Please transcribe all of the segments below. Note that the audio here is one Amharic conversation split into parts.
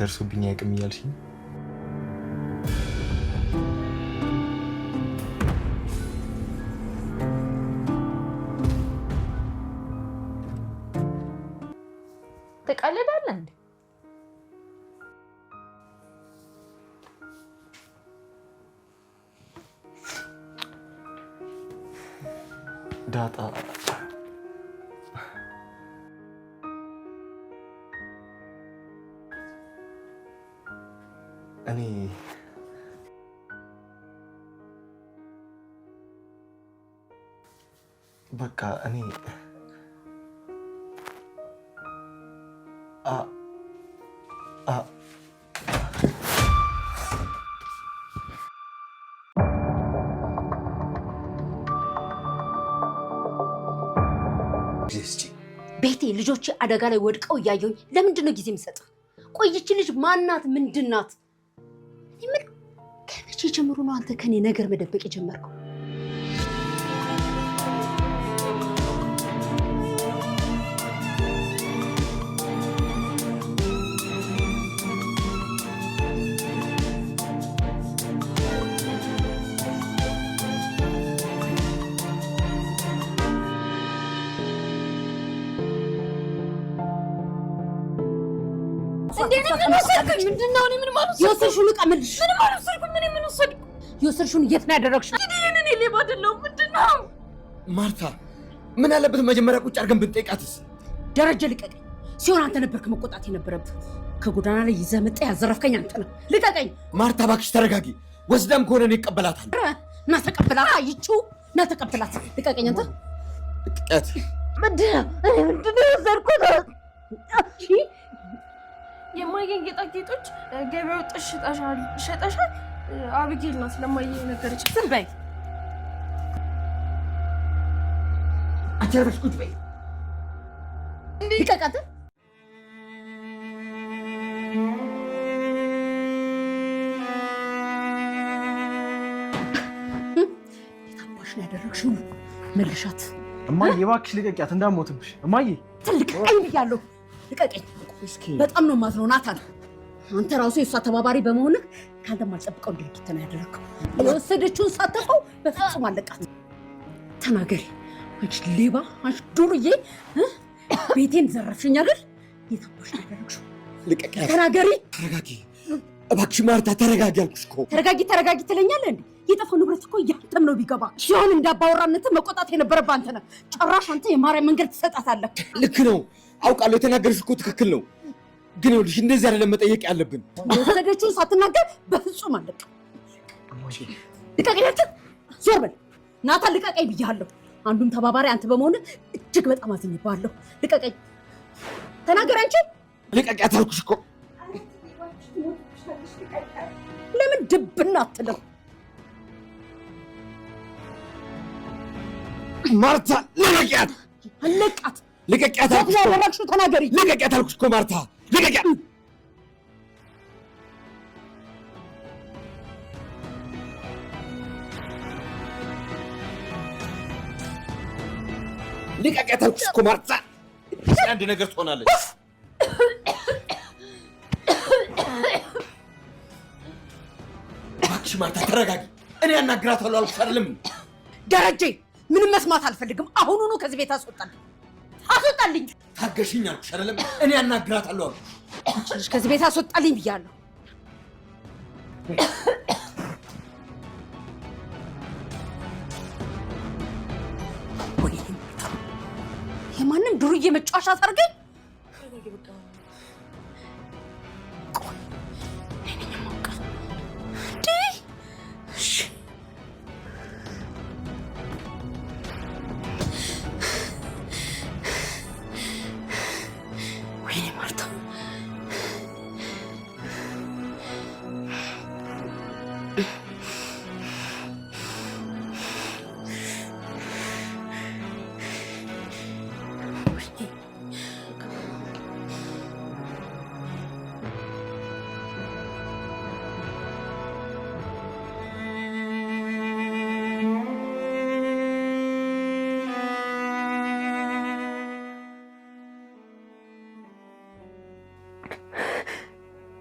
ደርሶብኝ ያቅም እያልሽኝ ትቀልዳለህ እንዴ? ዳጣ እኔ በቃ እኔ ቤቴ ልጆች አደጋ ላይ ወድቀው እያየሁኝ ለምንድን ነው ጊዜ የምሰጠው? ቆይቺ ልጅ ማናት? ምንድናት? ምን ከመቼ ጀምሮ ነው አንተ ከኔ ነገር መደበቅ የጀመርከው? ምንድነው? እኔ ምን ማለት ነው? የወሰድሽውን ዕቃ መልሽ። ምን ማለት ነው? ምን ምን ወሰድ? የወሰድሽውን የት ነው ያደረግሽው? እኔ ሌባ አይደለሁም። ምንድነው? ማርታ ምን አለበት መጀመሪያ ቁጭ አድርገን ብንጠይቃትስ? ደረጀ ልቀቀኝ። ሲሆን አንተ ነበርክ መቆጣት የነበረብህ። ከጎዳና ላይ ይዘህ መጣ ያዘረፍከኝ አንተ ነው። ልቀቀኝ። ማርታ እባክሽ ተረጋጊ። ወስዳም ከሆነ እኔ እቀበላታለሁ። እና ተቀበላት። አይቹ እና ተቀበላት። ልቀቀኝ አንተ። ልቀቀት። ምንድነው የወሰድኩት? የማየን ጌጣጌጦች ገበያ ወጥተሽ ሸጠሻል? አብጌል ናት ለማየ ነገረች። ዝም በይ። አቸርበሽ ቁጭ በይ። ልቀቃት። የታባሽ ነው ያደረግሽው? መልሻት። እማዬ እባክሽ ልቀቂያት እንዳትሞትብሽ። እማዬ ልቀቀኝ ብያለሁ። ልቀቀኝ። በጣም ነው የማዝነው ናታን። አንተ ራሱ የእሷ ተባባሪ በመሆንህ ከአንተ የማልጠብቀው ድርጊት ነው ያደረግከው። የወሰደችውን ሳተፈው በፍጹም አለቃት። ተናገሪ አንቺ ሌባ፣ አንቺ ዱርዬ፣ ቤቴን ዘረፍሽኝ አይደል? የታባሽ ነው ያደረግሽው? ልቀቂያት። ተናገሪ። ተረጋጊ እባክሽ ማርታ፣ ተረጋጊ አልኩሽ እኮ። ተረጋጊ ትለኛለህ እንዴ? የጠፋው ንብረት እኮ ያንተም ነው ቢገባ። ሲሆን እንዳባወራነት መቆጣት የነበረብህ አንተ ነህ። ጭራሽ አንተ የማርያም መንገድ ትሰጣታለህ። ልክ ነው አውቃለሁ። የተናገርሽ እኮ ትክክል ነው። ግን ይኸውልሽ እንደዚህ አይደለም መጠየቅ ያለብን። የወሰደችውን ሳትናገር በፍጹም አለቅም። ልቀቀኝ። ዞር በል ናታን፣ ልቀቀኝ ብያለሁ። አንዱም ተባባሪ አንተ በመሆን እጅግ በጣም አዝኜብሃለሁ። ልቀቀኝ። ተናገር አንቺ። ልቀቂያት አልኩሽ እኮ። ለምን ድብና አትልም? ማርታ ልቀቂያት። አለቃት። ልቀቂያት አልኩሽ እኮ። ያደረግሽው ተናገሪ። ልቀቂያት አልኩሽ እኮ ማርታ ልቀቂያት። ልቀቂያት አልኩሽ እኮ ማርታ። አንድ ነገር ትሆናለች። እባክሽ ማርታ ተረጋጊ። እኔ አናግራታለሁ አልኩሽ አይደለም? ደረጀ ምንም መስማት አልፈልግም። አሁኑኑ ከዚህ ቤት አስወጣልኝ። ታገሽኝ አልኩሽ አይደለም? እኔ አናግራታለሁ አልኩሽ። ከዚህ ቤት አስወጣልኝ ብያለሁ። የማንም ዱርዬ መጫወቻ ታርገኝ።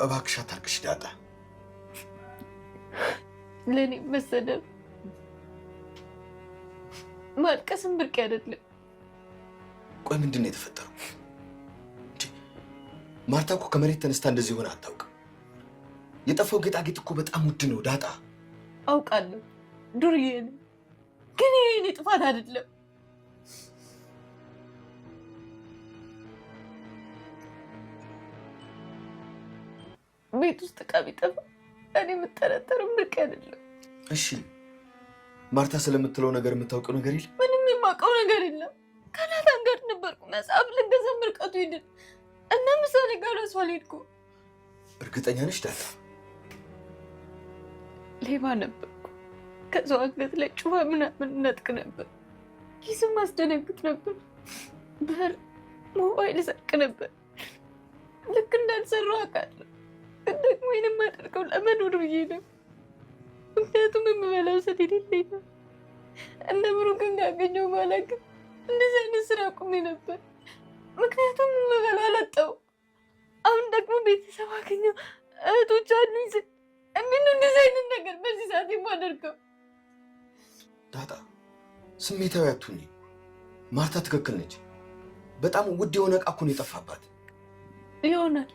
እባክሽ አታልቅሽ ዳጣ። ለኔ መሰደብ ማልቀስም ብርቅ አይደለም። ቆይ ምንድን ነው የተፈጠረው? ማርታ እኮ ከመሬት ተነስታ እንደዚህ ሆነ አታውቅም። የጠፋው ጌጣጌጥ እኮ በጣም ውድ ነው ዳጣ። አውቃለሁ ዱርዬ ነው፣ ግን ይሄ የኔ ጥፋት አይደለም። ቤት ውስጥ ዕቃ ቢጠፋ እኔ የምጠረጠርም ብርቅ አይደለም። እሺ ማርታ ስለምትለው ነገር የምታውቀው ነገር የለም? ምንም የማውቀው ነገር የለም። ከናታን ጋር ነበርኩ። መጽሐፍ ልገዛ ምርቀቱ ሄድን እና ምሳሌ ጋር እሷ አልሄድኩም። እርግጠኛ ነሽ ዳጣ? ሌባ ነበርኩ። ከሰው አንገት ላይ ጩባ ምናምን ነጥቅ ነበር። ኪስም አስደነግጥ ነበር። በር ሞባይል ሰርቅ ነበር። ልክ እንዳልሰራሁ አውቃለሁ። ግን ደግሞ ይሄን የማደርገው ለመኖር ብዬ ነው። ምክንያቱም የምበላው ስለሌለኝ ነው። እነ ብሩክን ካገኘሁ በኋላ ግን እንደዚህ አይነት ስራ አቁሜ ነበር። ምክንያቱም የምበላው አላጣሁም። አሁን ደግሞ ቤተሰብ አገኘሁ፣ እህቶች አሉኝ ስል እንዴት ነው እንደዚህ አይነት ነገር በዚህ ሰዓት የማደርገው? ዳጣ ስሜታዊ አትሁኚ። ማርታ ትክክል ነች። በጣም ውድ የሆነ ዕቃ እኮ ነው የጠፋባት። ይሆናል፣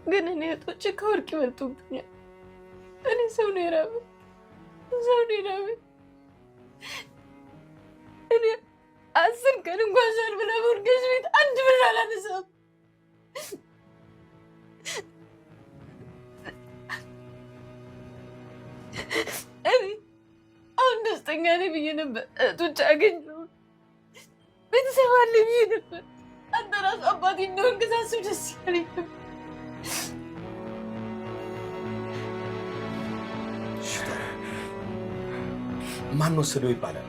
ግን እኔ እህቶቼ ከወርቅ ይበልጡብኛል። እኔ ሰው ነው የራበኝ፣ ሰው ነው የራበኝ። እኔ 10 ቀን እንኳን ሳልበላ በወርገዝ ቤት አንድ ብር አላነሳም። እኔ አሁን ደስተኛ ነኝ ብዬ ነበር። እህቶች አገኘሁ፣ ቤተሰብ አለ ብዬ ነበር። አንተ ራሱ አባቴ እንደሆንክ ሳስብ ደስ ያለኝ ነበር። ማን ወሰደው ይባላል?